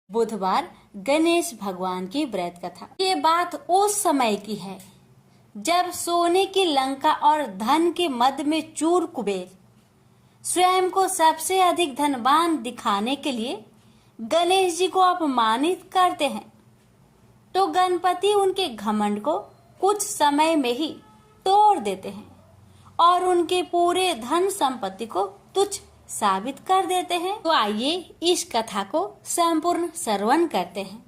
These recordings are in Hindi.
बुधवार गणेश भगवान की व्रत कथा। ये बात उस समय की है जब सोने की लंका और धन के मद में चूर कुबेर स्वयं को सबसे अधिक धनवान दिखाने के लिए गणेश जी को अपमानित करते हैं, तो गणपति उनके घमंड को कुछ समय में ही तोड़ देते हैं और उनके पूरे धन संपत्ति को तुच्छ साबित कर देते हैं। तो आइए इस कथा को संपूर्ण श्रवण करते हैं।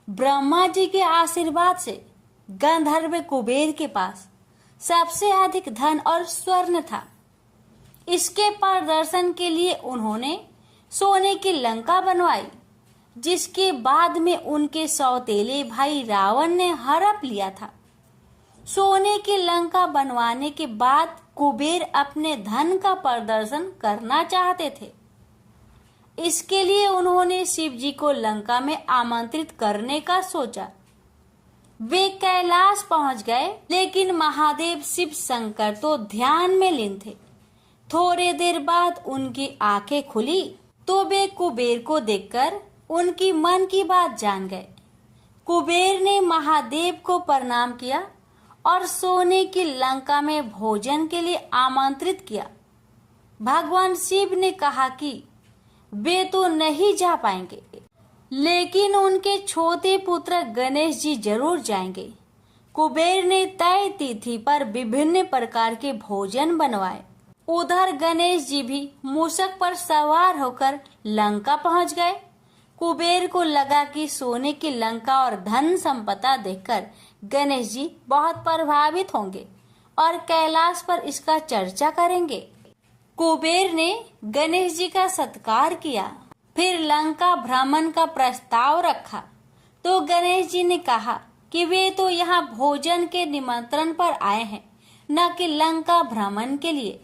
ब्रह्मा जी के आशीर्वाद से गंधर्व कुबेर के पास सबसे अधिक धन और स्वर्ण था। इसके प्रदर्शन के लिए उन्होंने सोने की लंका बनवाई, जिसके बाद में उनके सौतेले भाई रावण ने हड़प लिया था। सोने की लंका बनवाने के बाद कुबेर अपने धन का प्रदर्शन करना चाहते थे। इसके लिए उन्होंने शिव जी को लंका में आमंत्रित करने का सोचा। वे कैलाश पहुंच गए, लेकिन महादेव शिव शंकर तो ध्यान में लीन थे। थोड़े देर बाद उनकी आंखें खुली तो वे कुबेर को देखकर उनकी मन की बात जान गए। कुबेर ने महादेव को प्रणाम किया और सोने की लंका में भोजन के लिए आमंत्रित किया। भगवान शिव ने कहा कि वे तो नहीं जा पाएंगे, लेकिन उनके छोटे पुत्र गणेश जी जरूर जाएंगे। कुबेर ने तय तिथि पर विभिन्न प्रकार के भोजन बनवाए। उधर गणेश जी भी मूषक पर सवार होकर लंका पहुंच गए। कुबेर को लगा कि सोने की लंका और धन संपदा देखकर गणेश जी बहुत प्रभावित होंगे और कैलाश पर इसका चर्चा करेंगे। कुबेर ने गणेश जी का सत्कार किया, फिर लंका भ्रमण का प्रस्ताव रखा। तो गणेश जी ने कहा कि वे तो यहाँ भोजन के निमंत्रण पर आए हैं, न कि लंका भ्रमण के लिए।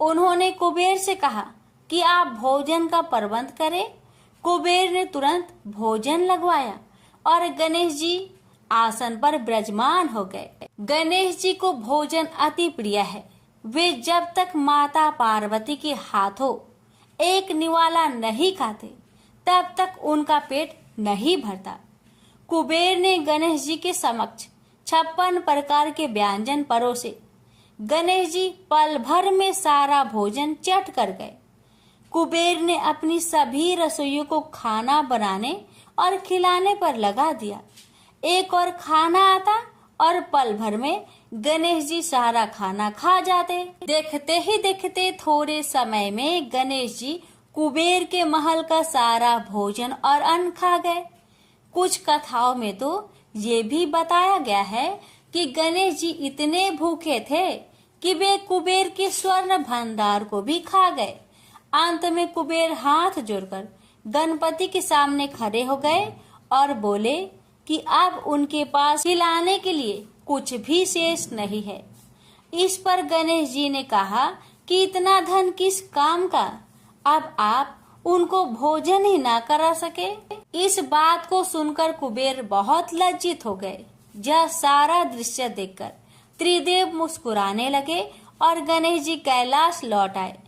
उन्होंने कुबेर से कहा कि आप भोजन का प्रबंध करें। कुबेर ने तुरंत भोजन लगवाया और गणेश जी आसन पर विराजमान हो गए। गणेश जी को भोजन अति प्रिय है। वे जब तक माता पार्वती के हाथों एक निवाला नहीं खाते, तब तक उनका पेट नहीं भरता। कुबेर ने गणेश जी के समक्ष 56 प्रकार के व्यंजन परोसे। गणेश जी पल भर में सारा भोजन चट कर गए। कुबेर ने अपनी सभी रसोइयों को खाना बनाने और खिलाने पर लगा दिया। एक और खाना आता और पल भर में गणेश जी सारा खाना खा जाते। देखते ही देखते थोड़े समय में गणेश जी कुबेर के महल का सारा भोजन और अन्न खा गए। कुछ कथाओं में तो ये भी बताया गया है कि गणेश जी इतने भूखे थे कि वे कुबेर के स्वर्ण भंडार को भी खा गए। अंत में कुबेर हाथ जोड़कर गणपति के सामने खड़े हो गए और बोले कि अब उनके पास खिलाने के लिए कुछ भी शेष नहीं है। इस पर गणेश जी ने कहा कि इतना धन किस काम का, अब आप उनको भोजन ही ना करा सके। इस बात को सुनकर कुबेर बहुत लज्जित हो गए। यह सारा दृश्य देखकर त्रिदेव मुस्कुराने लगे और गणेश जी कैलाश लौट आए।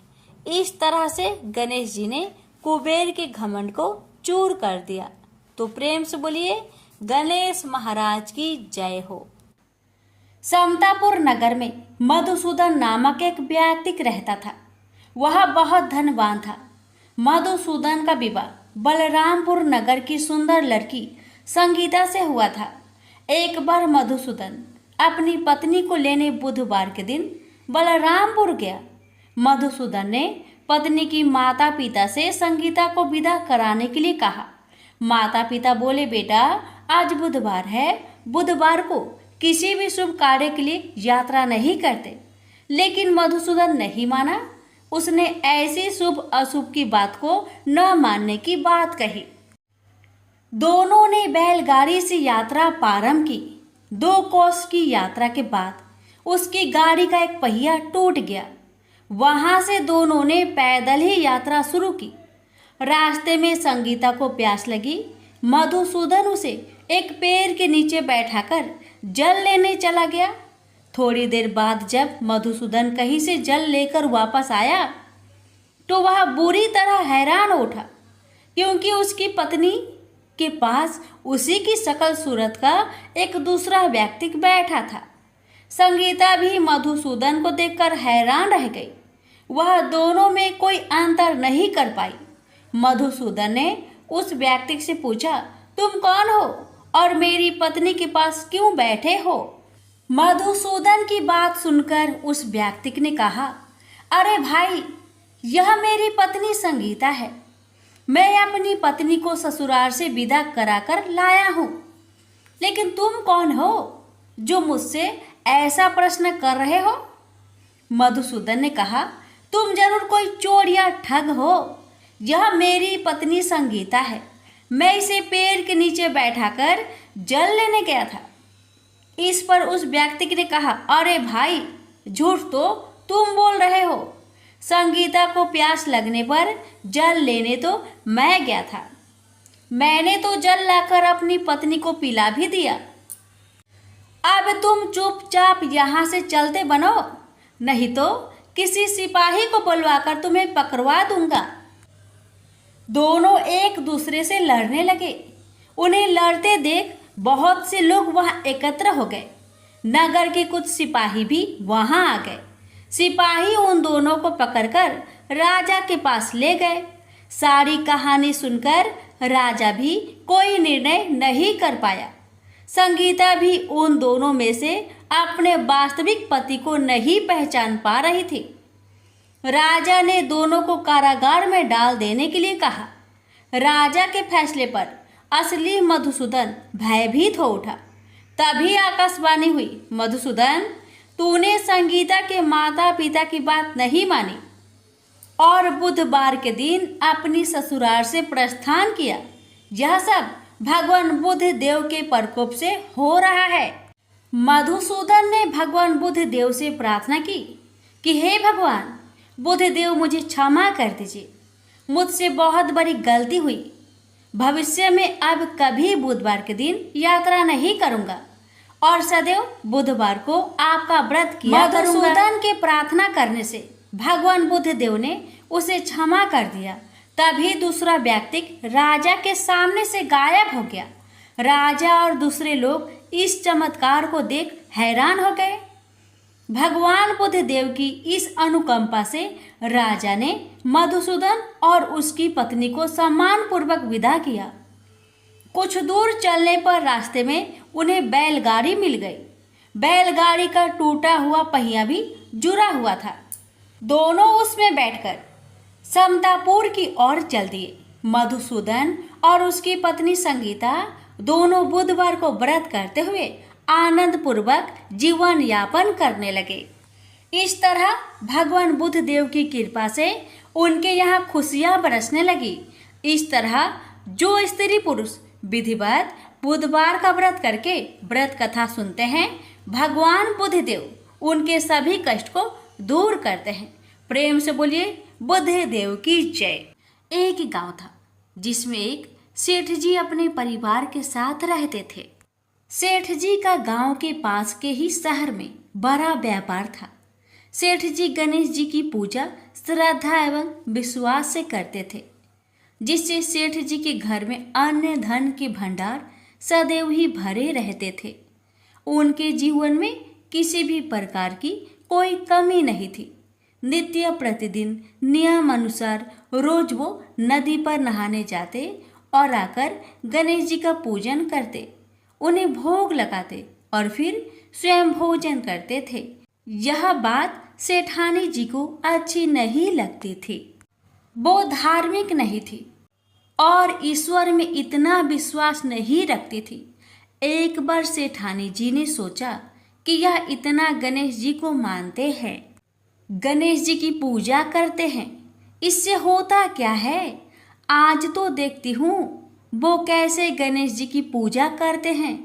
इस तरह से गणेश जी ने कुबेर के घमंड को चूर कर दिया। तो प्रेम से बोलिए गणेश महाराज की जय हो। समतापुर नगर में मधुसूदन नामक एक व्यक्ति रहता था। वह बहुत धनवान था। मधुसूदन का विवाह बलरामपुर नगर की सुंदर लड़की संगीता से हुआ था। एक बार मधुसूदन अपनी पत्नी को लेने बुधवार के दिन बलरामपुर गया। मधुसूदन ने पत्नी की माता पिता से संगीता को विदा कराने के लिए कहा। माता पिता बोले, बेटा आज बुधवार है, बुधवार को किसी भी शुभ कार्य के लिए यात्रा नहीं करते। लेकिन मधुसूदन नहीं माना। उसने ऐसी शुभ अशुभ की बात को न मानने की बात कही। दोनों ने बैलगाड़ी से यात्रा प्रारंभ की। 2 कोस की यात्रा के बाद उसकी गाड़ी का एक पहिया टूट गया। वहां से दोनों ने पैदल ही यात्रा शुरू की। रास्ते में संगीता को प्यास लगी। मधुसूदन उसे एक पेड़ के नीचे बैठाकर जल लेने चला गया। थोड़ी देर बाद जब मधुसूदन कहीं से जल लेकर वापस आया तो वह बुरी तरह हैरान उठा, क्योंकि उसकी पत्नी के पास उसी की शकल सूरत का एक दूसरा व्यक्ति बैठा था। संगीता भी मधुसूदन को देखकर हैरान रह गई। वह दोनों में कोई अंतर नहीं कर पाई। मधुसूदन ने उस व्यक्ति से पूछा, तुम कौन हो और मेरी पत्नी के पास क्यों बैठे हो? मधुसूदन की बात सुनकर उस व्यक्ति ने कहा, अरे भाई, यह मेरी पत्नी संगीता है। मैं अपनी पत्नी को ससुराल से विदा कराकर लाया हूँ। लेकिन तुम कौन हो जो मुझसे ऐसा प्रश्न कर रहे हो? मधुसूदन ने कहा, तुम जरूर कोई चोर या ठग हो। यह मेरी पत्नी संगीता है। मैं इसे पेड़ के नीचे बैठाकर जल लेने गया था। इस पर उस व्यक्ति ने कहा, अरे भाई, झूठ तो तुम बोल रहे हो। संगीता को प्यास लगने पर जल लेने तो मैं गया था। मैंने तो जल लाकर अपनी पत्नी को पिला भी दिया। अब तुम चुपचाप यहाँ से चलते बनो, नहीं तो किसी सिपाही को बुलवाकर तुम्हें पकड़वा दूंगा। दोनों एक दूसरे से लड़ने लगे। उन्हें लड़ते देख बहुत से लोग वहां एकत्र हो गए। नगर के कुछ सिपाही भी वहां आ गए। सिपाही उन दोनों को पकड़कर राजा के पास ले गए। सारी कहानी सुनकर राजा भी कोई निर्णय नहीं कर पाया। संगीता भी उन दोनों में से अपने वास्तविक पति को नहीं पहचान पा रही थी। राजा ने दोनों को कारागार में डाल देने के लिए कहा। राजा के फैसले पर असली मधुसूदन भयभीत हो उठा। तभी आकाशवाणी हुई, मधुसूदन, तूने संगीता के माता पिता की बात नहीं मानी और बुधवार के दिन अपनी ससुराल से प्रस्थान किया। यह सब भगवान बुद्ध देव के प्रकोप से हो रहा है। मधुसूदन ने भगवान बुद्ध देव से प्रार्थना की कि हे भगवान बुद्ध देव, मुझे क्षमा कर दीजिए। मुझसे बहुत बड़ी गलती हुई। भविष्य में अब कभी बुधवार के दिन यात्रा नहीं करूंगा और सदैव बुधवार को आपका व्रत किया करूंगा। मधुसूदन के प्रार्थना करने से भगवान बुद्ध देव ने उसे क्षमा कर दिया। तभी दूसरा व्यक्ति राजा के सामने से गायब हो गया। राजा और दूसरे लोग इस चमत्कार को देख हैरान हो गए। भगवान बुद्ध देव की इस अनुकंपा से राजा ने मधुसूदन और उसकी पत्नी को सम्मानपूर्वक विदा किया। कुछ दूर चलने पर रास्ते में उन्हें बैलगाड़ी मिल गई। बैलगाड़ी का टूटा हुआ पहिया भी जुड़ा हुआ था। दोनों उसमें बैठकर समतापुर की ओर चल दिए। मधुसूदन और उसकी पत्नी संगीता दोनों बुधवार को व्रत करते हुए आनंद पूर्वक जीवन यापन करने लगे। इस तरह भगवान बुद्ध देव की कृपा से उनके यहाँ खुशियाँ बरसने लगी। इस तरह जो स्त्री पुरुष विधिवत बुधवार का व्रत करके व्रत कथा सुनते हैं, भगवान बुद्ध देव उनके सभी कष्ट को दूर करते हैं। प्रेम से बोलिए बुद्ध देव की जय। एक गांव था जिसमें एक सेठ जी अपने परिवार के साथ रहते थे। सेठ जी का गांव के पास के ही शहर में बड़ा व्यापार था। सेठ जी गणेश जी की पूजा श्रद्धा एवं विश्वास से करते थे, जिससे सेठ जी के घर में अन्न धन के भंडार सदैव ही भरे रहते थे। उनके जीवन में किसी भी प्रकार की कोई कमी नहीं थी। नित्य प्रतिदिन नियम अनुसार रोज वो नदी पर नहाने जाते और आकर गणेश जी का पूजन करते, उन्हें भोग लगाते और फिर स्वयं भोजन करते थे। यह बात सेठानी जी को अच्छी नहीं लगती थी। वो धार्मिक नहीं थी और ईश्वर में इतना विश्वास नहीं रखती थी। एक बार सेठानी जी ने सोचा कि यह इतना गणेश जी को मानते हैं, गणेश जी की पूजा करते हैं, इससे होता क्या है? आज तो देखती हूँ वो कैसे गणेश जी की पूजा करते हैं।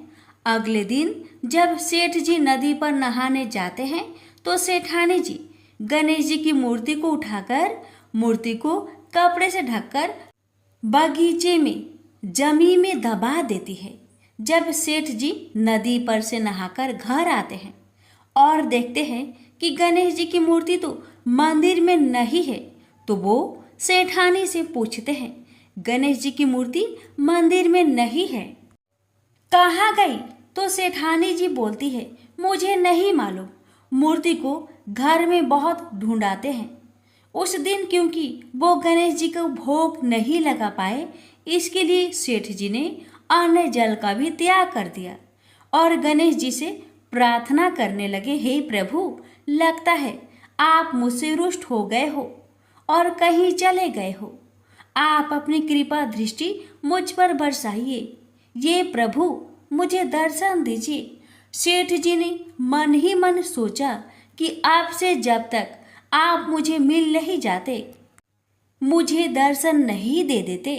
अगले दिन जब सेठ जी नदी पर नहाने जाते हैं तो सेठानी जी गणेश जी की मूर्ति को उठाकर मूर्ति को कपड़े से ढककर बगीचे में जमीन में दबा देती है। जब सेठ जी नदी पर से नहाकर घर आते हैं और देखते हैं कि गणेश जी की मूर्ति तो मंदिर में नहीं है, तो वो सेठानी से पूछते हैं, गणेश जी की मूर्ति मंदिर में नहीं है। कहाँ गई? तो सेठानी जी बोलती है, मुझे नहीं मालूम, मूर्ति को घर में बहुत ढूंढाते हैं। उस दिन क्योंकि वो गणेश जी को भोग नहीं लगा पाए, इसके लिए सेठ जी ने अन्न जल का भी त्याग कर दिया और गणेश जी से प्रार्थना करने लगे, हे प्रभु, लगता है आप मुझसे रुष्ट हो गए हो और कहीं चले गए हो। आप अपनी कृपा दृष्टि मुझ पर बरसाइए। ये प्रभु, मुझे दर्शन दीजिए। सेठ जी ने मन ही मन सोचा कि आपसे जब तक आप मुझे मिल नहीं जाते, मुझे दर्शन नहीं दे देते,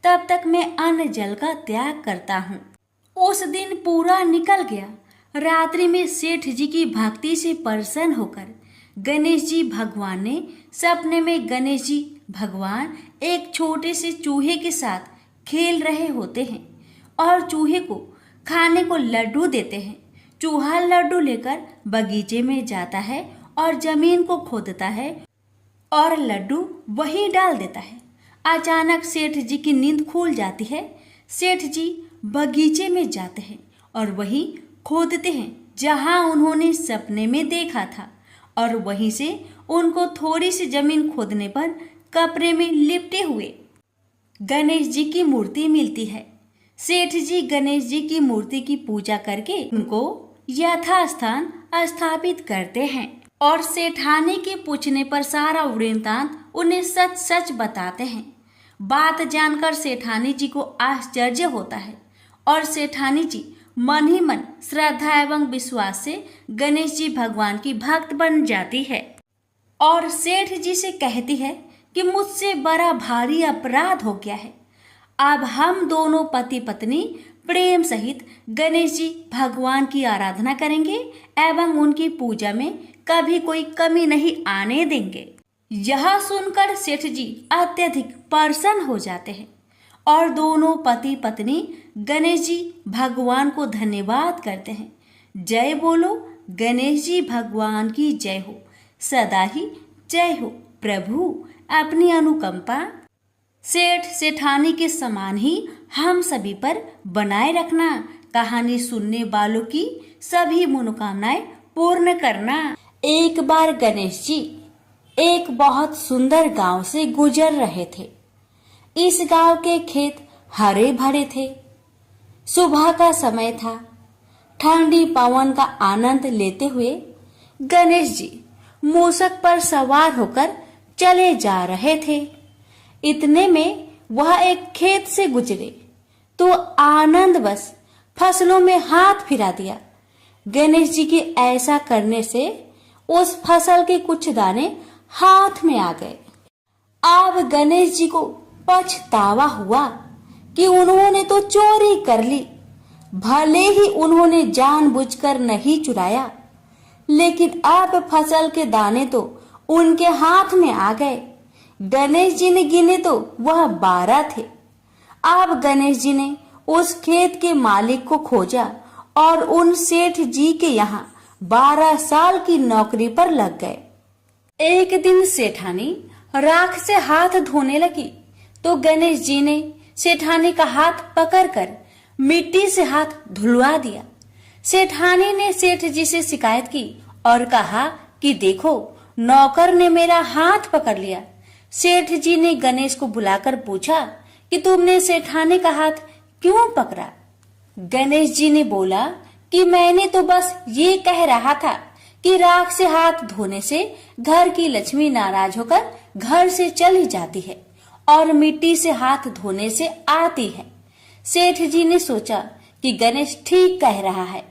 तब तक मैं अन्न जल का त्याग करता हूँ। उस दिन पूरा निकल गया। रात्रि में सेठ जी की भक्ति से प्रसन्न होकर गणेश जी भगवान ने सपने में गणेश जी भगवान एक छोटे से चूहे के साथ खेल रहे होते हैं और चूहे को खाने को लड्डू देते हैं। चूहा लड्डू लेकर बगीचे में जाता है और जमीन को खोदता है और लड्डू वहीं डाल देता है। अचानक सेठ जी की नींद खुल जाती है। सेठ जी बगीचे में जाते हैं और वहीं खोदते हैं जहां उन्होंने सपने में देखा था, और वहीं से उनको थोड़ी सी जमीन खोदने पर कपड़े में लिपटे हुए गणेश जी की मूर्ति मिलती है। सेठ जी गणेश जी की मूर्ति की पूजा करके उनको यथास्थान स्थापित करते हैं और सेठानी के पूछने पर सारा वृत्तांत उन्हें सच सच बताते हैं। बात जानकर सेठानी जी को आश्चर्य होता है और सेठानी जी मन ही मन श्रद्धा एवं विश्वास से गणेश जी भगवान की भक्त बन जाती है और सेठ जी से कहती है कि मुझसे बड़ा भारी अपराध हो गया है। अब हम दोनों पति पत्नी प्रेम सहित गणेश जी भगवान की आराधना करेंगे एवं उनकी पूजा में कभी कोई कमी नहीं आने देंगे। यह सुनकर सेठ जी अत्यधिक प्रसन्न हो जाते हैं और दोनों पति पत्नी गणेश जी भगवान को धन्यवाद करते हैं। जय बोलो, गणेश जी भगवान की जय हो, सदा ही जय हो। प्रभु अपनी अनुकंपा सेठ सेठानी के समान ही हम सभी पर बनाए रखना। कहानी सुनने वालों की सभी मनोकामनाएं पूर्ण करना। एक बार गणेश जी एक बहुत सुंदर गांव से गुजर रहे थे। इस गांव के खेत हरे भरे थे। सुबह का समय था। ठंडी पवन का आनंद लेते हुए गणेश जी मूषक पर सवार होकर चले जा रहे थे। इतने में वह एक खेत से गुजरे तो आनंदवश फसलों में हाथ फिरा दिया। गणेश जी के ऐसा करने से उस फसल के कुछ दाने हाथ में आ गए। अब गणेश जी को पछतावा हुआ कि उन्होंने तो चोरी कर ली। भले ही उन्होंने जानबूझकर नहीं चुराया, लेकिन अब फसल के दाने तो उनके हाथ में आ गए। गणेश जी ने गिने तो वह 12 थे। अब गणेश जी ने उस खेत के मालिक को खोजा और उन सेठ जी के यहाँ 12 साल की नौकरी पर लग गए। एक दिन सेठानी राख से हाथ धोने लगी तो गणेश जी ने सेठानी का हाथ पकड़कर मिट्टी से हाथ धुलवा दिया। सेठानी ने सेठ जी से शिकायत की और कहा कि देखो, नौकर ने मेरा हाथ पकड़ लिया। सेठ जी ने गणेश को बुलाकर पूछा कि तुमने सेठानी का हाथ क्यों पकड़ा? गणेश जी ने बोला कि मैंने तो बस ये कह रहा था कि राख से हाथ धोने से घर की लक्ष्मी नाराज होकर घर से चली जाती है और मिट्टी से हाथ धोने से आती है। सेठ जी ने सोचा कि गणेश ठीक कह रहा है।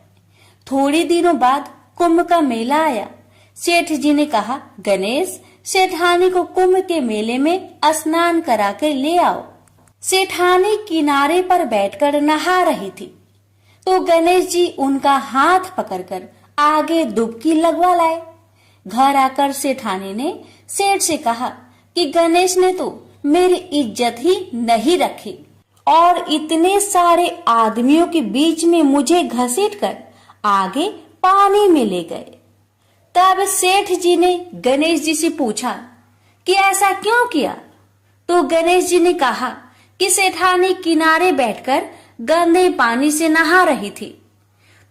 थोड़े दिनों बाद कुंभ का मेला आया। सेठ जी ने कहा, गणेश, सेठानी को कुंभ के मेले में स्नान करा के ले आओ। सेठानी किनारे पर बैठकर नहा रही थी तो गणेश जी उनका हाथ पकड़कर आगे डुबकी लगवा लाए। घर आकर सेठानी ने सेठ से कहा कि गणेश ने तो मेरी इज्जत ही नहीं रखी और इतने सारे आदमियों के बीच में मुझे घसीटकर आगे पानी में ले गए। तब सेठ जी ने गणेश जी से पूछा कि ऐसा क्यों किया? तो गणेश जी ने कहा कि सेठानी किनारे बैठकर गंदे पानी से नहा रही थी,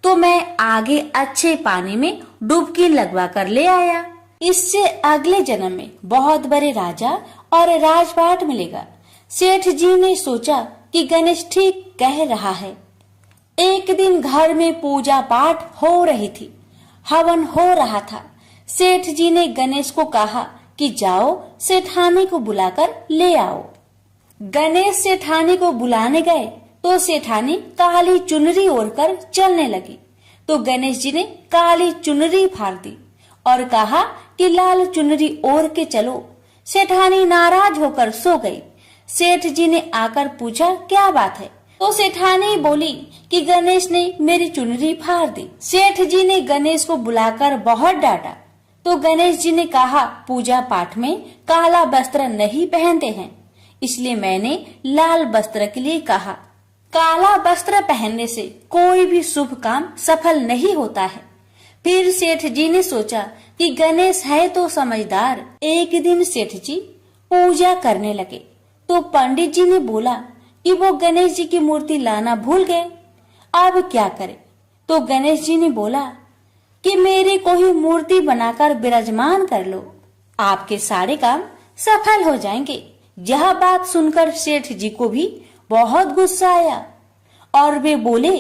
तो मैं आगे अच्छे पानी में डुबकी लगवा कर ले आया। इससे अगले जन्म में बहुत बड़े राजा और राजपाट मिलेगा। सेठ जी ने सोचा कि गणेश ठीक कह रहा है। एक दिन घर में पूजा पाठ हो रही थी, हवन हो रहा था। सेठ जी ने गणेश को कहा कि जाओ सेठानी को बुलाकर ले आओ। गणेश सेठानी को बुलाने गए तो सेठानी काली चुनरी ओढ़कर चलने लगी, तो गणेश जी ने काली चुनरी फाड़ दी और कहा कि लाल चुनरी ओढ़ के चलो। सेठानी नाराज होकर सो गई। सेठ जी ने आकर पूछा क्या बात है, तो सेठानी बोली कि गणेश ने मेरी चुनरी फाड़ दी। सेठ जी ने गणेश को बुलाकर बहुत डांटा, तो गणेश जी ने कहा पूजा पाठ में काला वस्त्र नहीं पहनते हैं, इसलिए मैंने लाल वस्त्र के लिए कहा। काला वस्त्र पहनने से कोई भी शुभ काम सफल नहीं होता है। फिर सेठ जी ने सोचा कि गणेश है तो समझदार। एक दिन सेठ जी पूजा करने लगे तो पंडित जी ने बोला कि वो गणेश जी की मूर्ति लाना भूल गए, अब क्या करें। तो गणेश जी ने बोला कि मेरी कोई मूर्ति बनाकर विराजमान कर लो, आपके सारे काम सफल हो जाएंगे। यह बात सुनकर सेठ जी को भी बहुत गुस्सा आया और वे बोले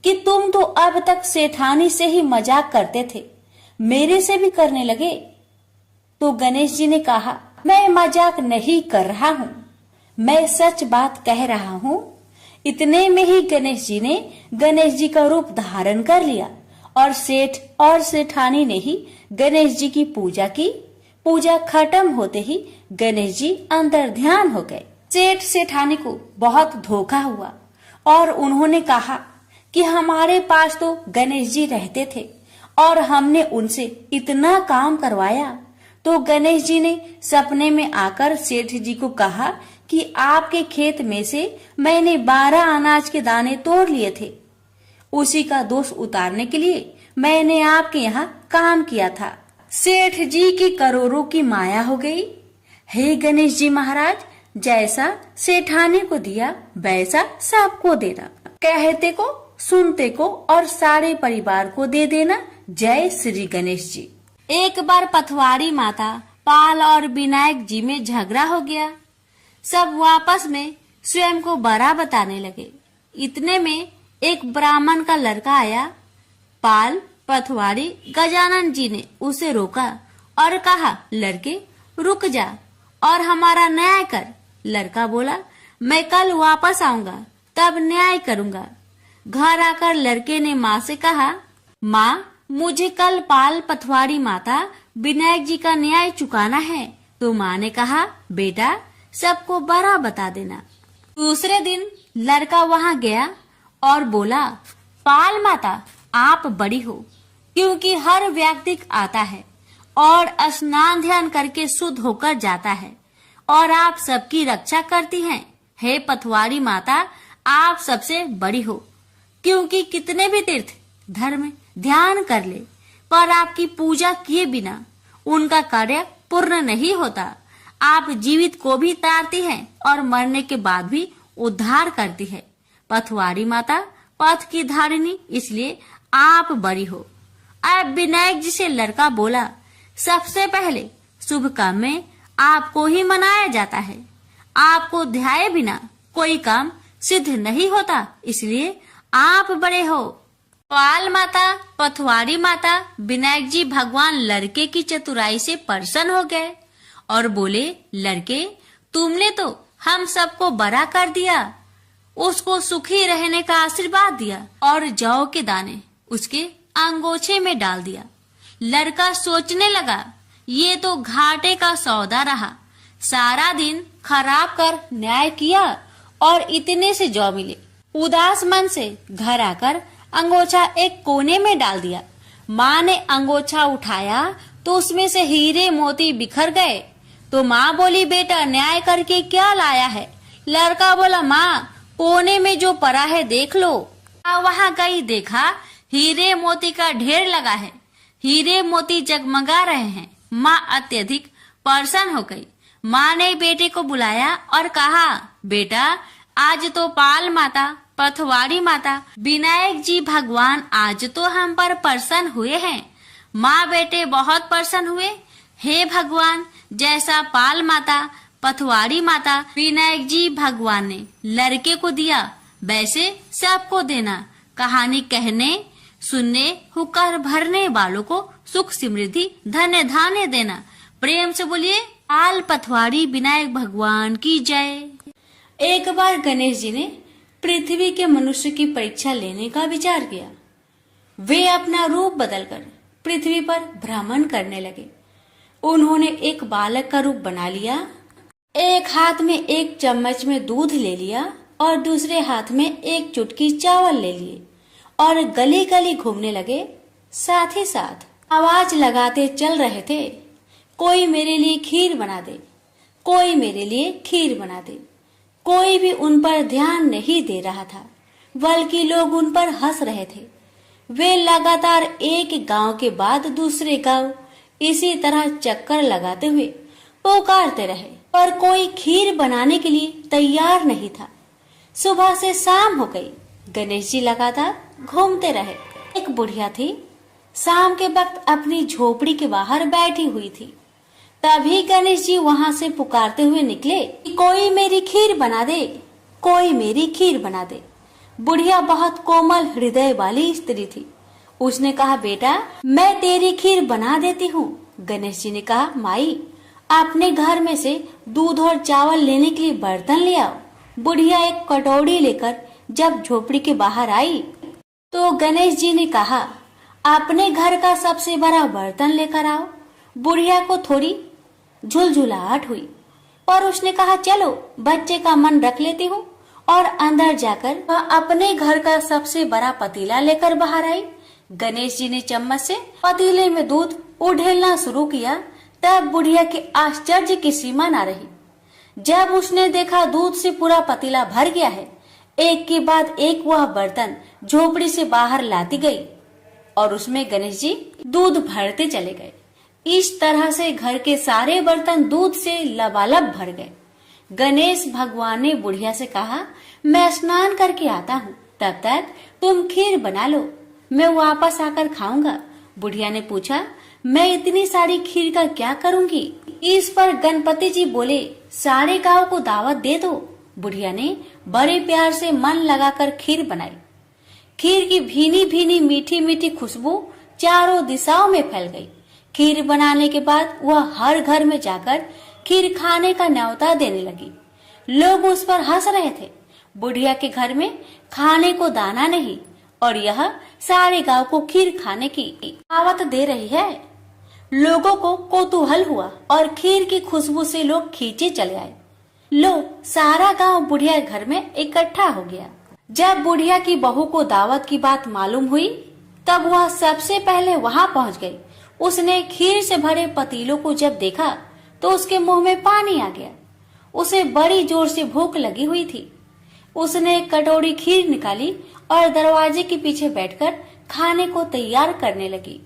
कि तुम तो अब तक सेठानी से ही मजाक करते थे, मेरे से भी करने लगे। तो गणेश जी ने कहा मैं मजाक नहीं कर रहा हूँ, मैं सच बात कह रहा हूँ। इतने में ही गणेश जी ने गणेश जी का रूप धारण कर लिया और सेठ और सेठानी ने ही गणेश जी की पूजा की। पूजा खत्म होते ही गणेश जी अंतर ध्यान हो गए। सेठ सेठानी को बहुत धोखा हुआ और उन्होंने कहा कि हमारे पास तो गणेश जी रहते थे और हमने उनसे इतना काम करवाया। तो गणेश जी ने सपने में आकर सेठ जी को कहा कि आपके खेत में से मैंने 12 अनाज के दाने तोड़ लिए थे, उसी का दोष उतारने के लिए मैंने आपके यहाँ काम किया था। सेठ जी की करोड़ों की माया हो गई। हे गणेश जी महाराज, जैसा सेठानी को दिया वैसा सबको देना, कहते को सुनते को और सारे परिवार को दे देना। जय श्री गणेश जी। एक बार पथवारी माता पाल और विनायक जी में झगड़ा हो गया। सब आपस में स्वयं को बड़ा बताने लगे। इतने में एक ब्राह्मण का लड़का आया। पाल पथवारी गजानन जी ने उसे रोका और कहा लड़के रुक जा और हमारा न्याय कर। लड़का बोला मैं कल वापस आऊंगा तब न्याय करूंगा। घर आकर लड़के ने माँ से कहा माँ मुझे कल पाल पथवारी माता विनायक जी का न्याय चुकाना है। तो माँ ने कहा बेटा सबको बड़ा बता देना। दूसरे दिन लड़का वहाँ गया और बोला पाल माता आप बड़ी हो, क्योंकि हर व्यक्ति आता है और स्नान ध्यान करके शुद्ध होकर जाता है और आप सबकी रक्षा करती हैं। हे पथवारी माता आप सबसे बड़ी हो, क्योंकि कितने भी तीर्थ धर्म ध्यान कर ले पर आपकी पूजा किए बिना उनका कार्य पूर्ण नहीं होता। आप जीवित को भी तारती हैं और मरने के बाद भी उद्धार करती है। पथवारी माता पथ की धारिणी, इसलिए आप बड़ी हो। अब विनायक जी से लड़का बोला सबसे पहले शुभ काम में आपको ही मनाया जाता है। आपको ध्याए बिना कोई काम सिद्ध नहीं होता, इसलिए आप बड़े हो। पाल माता पथवारी माता विनायक जी भगवान लड़के की चतुराई से प्रसन्न हो गए और बोले लड़के तुमने तो हम सबको बड़ा कर दिया। उसको सुखी रहने का आशीर्वाद दिया और जौ के दाने उसके अंगोछे में डाल दिया। लड़का सोचने लगा ये तो घाटे का सौदा रहा। सारा दिन खराब कर न्याय किया और इतने से जौ मिले। उदास मन से घर आकर अंगोछा एक कोने में डाल दिया। माँ ने अंगोछा उठाया तो उसमें से हीरे मोती बिखर गए। तो माँ बोली बेटा न्याय करके क्या लाया है। लड़का बोला माँ कोने में जो पड़ा है देख लो। वहाँ गई, देखा हीरे मोती का ढेर लगा है, हीरे मोती जगमगा रहे हैं। माँ अत्यधिक प्रसन्न हो गई। माँ ने बेटे को बुलाया और कहा बेटा, आज तो पाल माता, पथवाड़ी माता, विनायक जी भगवान आज तो हम पर प्रसन्न हुए हैं। माँ बेटे बहुत प्रसन्न हुए। हे भगवान, जैसा पाल माता, पथवाड़ी माता, विनायक जी भगवान ने लड़के को दिया, वैसे सबको देना। कहानी कहने, सुनने, हुक्कर भरने वालों को सुख समृद्धि धन्य धान्य देना। प्रेम से बोलिए पाल पथवाड़ी विनायक भगवान की जय। एक बार गणेश जी ने पृथ्वी के मनुष्य की परीक्षा लेने का विचार किया। वे अपना रूप बदलकर पृथ्वी पर भ्रमण करने लगे। उन्होंने एक बालक का रूप बना लिया। एक हाथ में एक चम्मच में दूध ले लिया और दूसरे हाथ में एक चुटकी चावल ले लिए और गली गली घूमने लगे। साथ ही साथ आवाज लगाते चल रहे थे, कोई मेरे लिए खीर बना दे, कोई मेरे लिए खीर बना दे। कोई भी उन पर ध्यान नहीं दे रहा था, बल्कि लोग उन पर हंस रहे थे। वे लगातार एक गांव के बाद दूसरे गांव इसी तरह चक्कर लगाते हुए पुकारते रहे, पर कोई खीर बनाने के लिए तैयार नहीं था। सुबह से शाम हो गई, गणेश जी लगातार घूमते रहे। एक बुढ़िया थी, शाम के वक्त अपनी झोपड़ी के बाहर बैठी हुई थी। तभी गणेश जी वहां से पुकारते हुए निकले कि कोई मेरी खीर बना दे, कोई मेरी खीर बना दे। बुढ़िया बहुत कोमल हृदय वाली स्त्री थी। उसने कहा, बेटा, मैं तेरी खीर बना देती हूँ। गणेश जी ने कहा, माई, अपने घर में से दूध और चावल लेने के लिए बर्तन ले आओ। बुढ़िया एक कटोरी लेकर जब झोपड़ी के बाहर आई तो गणेश जी ने कहा, अपने घर का सबसे बड़ा बर्तन लेकर आओ। बुढ़िया को थोड़ी झुलझुलाहट हुई, पर उसने कहा, चलो बच्चे का मन रख लेती हूँ। और अंदर जाकर वह अपने घर का सबसे बड़ा पतीला लेकर बाहर आई। गणेश जी ने चम्मच से पतीले में दूध उड़ेलना शुरू किया। तब बुढ़िया के आश्चर्य की सीमा न रही। जब उसने देखा दूध से पूरा पतीला भर गया है, एक के बाद एक वह बर्तन झोपड़ी से बाहर लाती गई और उसमें गणेश जी दूध भरते चले गए। इस तरह से घर के सारे बर्तन दूध से लबालब भर गए। गणेश भगवान ने बुढ़िया से कहा, मैं स्नान करके आता हूँ, तब तक तुम खीर बना लो, मैं वापस आकर खाऊंगा। बुढ़िया ने पूछा, मैं इतनी सारी खीर का क्या करूंगी? इस पर गणपति जी बोले, सारे गांव को दावत दे दो। बुढ़िया ने बड़े प्यार से मन लगाकर खीर बनाई। खीर की भीनी भीनी मीठी मीठी खुशबू चारों दिशाओं में फैल गई। खीर बनाने के बाद वह हर घर में जाकर खीर खाने का न्योता देने लगी। लोग उस पर हंस रहे थे। बुढ़िया के घर में खाने को दाना नहीं और यह सारे गांव को खीर खाने की दावत दे रही है। लोगों को कौतूहल हुआ और खीर की खुशबू से लोग खींचे चले आए। लो, सारा गांव बुढ़िया घर में इकट्ठा हो गया। जब बुढ़िया की बहू को दावत की बात मालूम हुई, तब वह सबसे पहले वहां पहुंच गई। उसने खीर से भरे पतीलों को जब देखा तो उसके मुंह में पानी आ गया। उसे बड़ी जोर से भूख लगी हुई थी। उसने एक कटोरी खीर निकाली और दरवाजे के पीछे बैठकर खाने को तैयार करने लगी।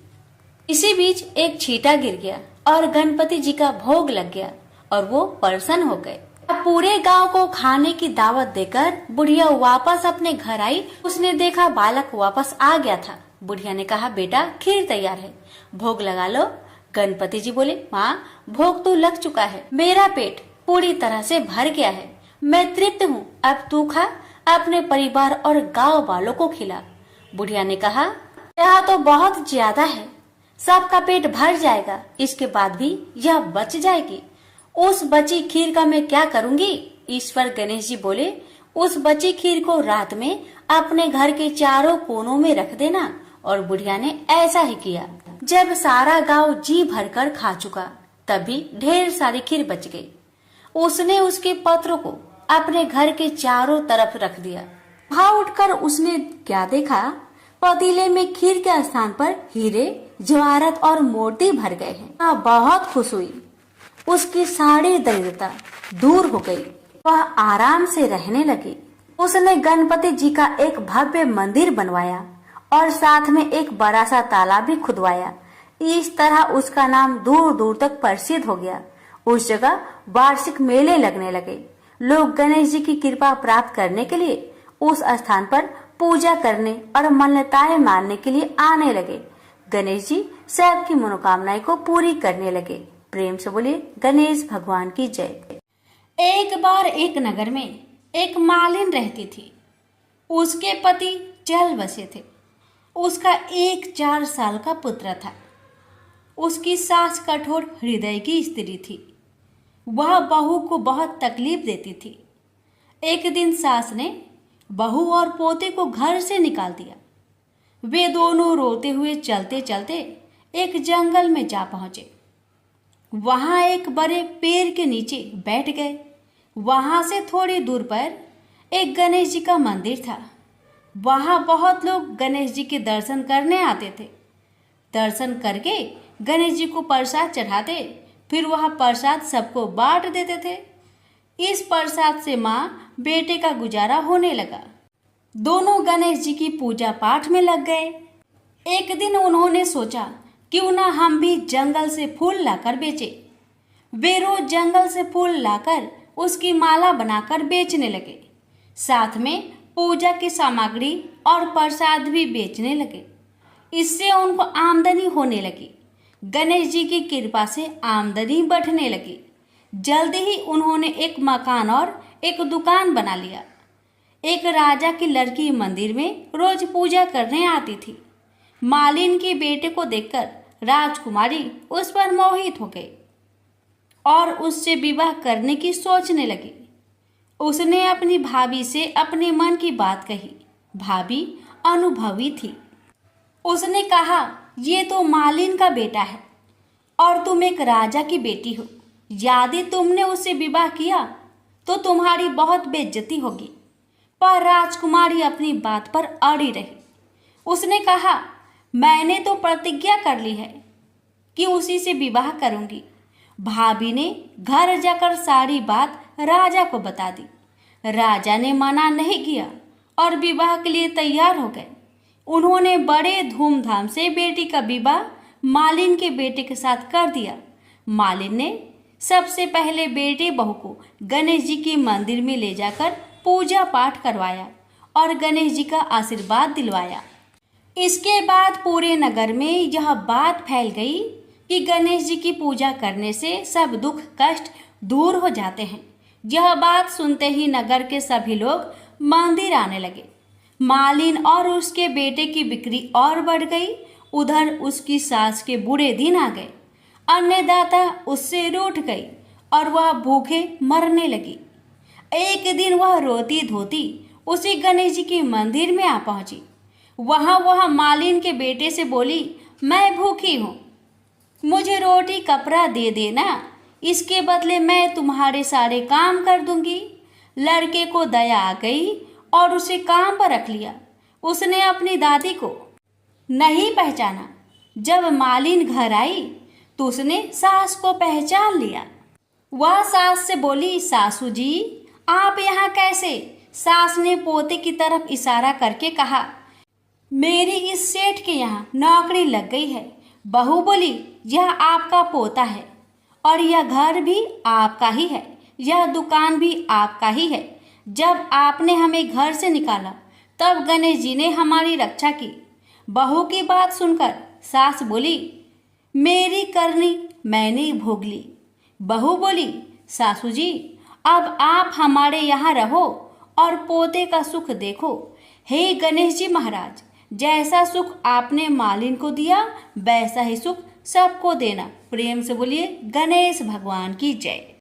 इसी बीच एक छींटा गिर गया और गणपति जी का भोग लग गया और वो प्रसन्न हो गए। अब पूरे गांव को खाने की दावत देकर बुढ़िया वापस अपने घर आई। उसने देखा बालक वापस आ गया था। बुढ़िया ने कहा, बेटा, खीर तैयार है, भोग लगा लो। गणपति जी बोले, माँ, भोग तो लग चुका है, मेरा पेट पूरी तरह से भर गया है, मैं तृप्त हूँ, अब तू खा, अपने परिवार और गांव वालों को खिला। बुढ़िया ने कहा, यह तो बहुत ज्यादा है, सबका पेट भर जाएगा, इसके बाद भी यह बच जाएगी। उस बची खीर का मैं क्या करूँगी? इस पर गणेश जी बोले, उस बची खीर को रात में अपने घर के चारों कोनों में रख देना। और बुढ़िया ने ऐसा ही किया। जब सारा गांव जी भरकर खा चुका, तभी ढेर सारी खीर बच गई। उसने उसके पत्रों को अपने घर के चारों तरफ रख दिया। वहां उठकर उसने क्या देखा? पतीले में खीर के स्थान पर हीरे, जवाहरात और मोती भर गए हैं। बहुत खुश हुई। उसकी सारी दरिद्रता दूर हो गई। वह आराम से रहने लगी। उसने गणपति जी का एक भव्य मंदिर बनवाया और साथ में एक बड़ा सा तालाब भी खुदवाया। इस तरह उसका नाम दूर दूर तक प्रसिद्ध हो गया। उस जगह वार्षिक मेले लगने लगे। लोग गणेश जी की कृपा प्राप्त करने के लिए उस स्थान पर पूजा करने और मान्यताएं मानने के लिए आने लगे। गणेश जी सबकी मनोकामनाएं को पूरी करने लगे। प्रेम से बोलिए गणेश भगवान की जय। एक बार एक नगर में एक मालिन रहती थी। उसके पति चल बसे थे। उसका एक 4 साल का पुत्र था। उसकी सास कठोर हृदय की स्त्री थी। वह बहू को बहुत तकलीफ देती थी। एक दिन सास ने बहू और पोते को घर से निकाल दिया। वे दोनों रोते हुए चलते चलते एक जंगल में जा पहुंचे। वहां एक बड़े पेड़ के नीचे बैठ गए। वहां से थोड़ी दूर पर एक गणेश जी का मंदिर था। वहां बहुत लोग गणेश जी के दर्शन करने आते थे। दर्शन करके गणेश जी को प्रसाद चढ़ाते, फिर वह प्रसाद सबको बांट देते थे। इस प्रसाद से माँ बेटे का गुजारा होने लगा। दोनों गणेश जी की पूजा पाठ में लग गए। एक दिन उन्होंने सोचा क्यों ना हम भी जंगल से फूल लाकर बेचे। वे रोज जंगल से फूल लाकर उसकी माला बनाकर बेचने लगे। साथ में पूजा की सामग्री और प्रसाद भी बेचने लगे। इससे उनको आमदनी होने लगी। गणेश जी की कृपा से आमदनी बढ़ने लगी। जल्दी ही उन्होंने एक मकान और एक दुकान बना लिया। एक राजा की लड़की मंदिर में रोज पूजा करने आती थी। मालिन के बेटे को देखकर राजकुमारी उस पर मोहित हो गई और उससे विवाह करने की सोचने लगी। उसने अपनी भाभी से अपने मन की बात कही। भाभी अनुभवी थी। उसने कहा, ये तो मालिन का बेटा है और तुम एक राजा की बेटी हो। यदि तुमने उससे विवाह किया तो तुम्हारी बहुत बेइज्जती होगी। पर राजकुमारी अपनी बात पर अड़ी रही। उसने कहा, मैंने तो प्रतिज्ञा कर ली है कि उसी से विवाह करूंगी। भाभी ने घर जाकर सारी बात राजा को बता दी। राजा ने मना नहीं किया और विवाह के लिए तैयार हो गए। उन्होंने बड़े धूमधाम से बेटी का विवाह मालिन के बेटे के साथ कर दिया। मालिन ने सबसे पहले बेटे बहू को गणेश जी की मंदिर में ले जाकर पूजा पाठ करवाया और गणेश जी का आशीर्वाद दिलवाया। इसके बाद पूरे नगर में यह बात फैल गई कि गणेश जी की पूजा करने से सब दुख कष्ट दूर हो जाते हैं। यह बात सुनते ही नगर के सभी लोग मंदिर आने लगे। मालिन और उसके बेटे की बिक्री और बढ़ गई। उधर उसकी सास के बुरे दिन आ गए। अन्नदाता उससे रूठ गई और वह भूखे मरने लगी। एक दिन वह रोती धोती उसी गणेश जी के मंदिर में आ पहुंची। वह मालिन के बेटे से बोली, मैं भूखी हूँ, मुझे रोटी कपड़ा दे देना, इसके बदले मैं तुम्हारे सारे काम कर दूंगी। लड़के को दया आ गई और उसे काम पर रख लिया। उसने अपनी दादी को नहीं पहचाना। जब मालिन घर आई तो उसने सास को पहचान लिया। वह सास से बोली, सासू जी आप यहाँ कैसे? सास ने पोते की तरफ इशारा करके कहा, मेरी इस सेठ के यहाँ नौकरी लग गई है। बहू बोली, यह आपका पोता है और यह घर भी आपका ही है, यह दुकान भी आपका ही है। जब आपने हमें घर से निकाला तब गणेश जी ने हमारी रक्षा की। बहू की बात सुनकर सास बोली, मेरी करनी मैंने भोग ली। बहू बोली, सासू जी अब आप हमारे यहाँ रहो और पोते का सुख देखो। हे गणेश जी महाराज, जैसा सुख आपने मालिन को दिया वैसा ही सुख सबको देना। प्रेम से बोलिए गणेश भगवान की जय।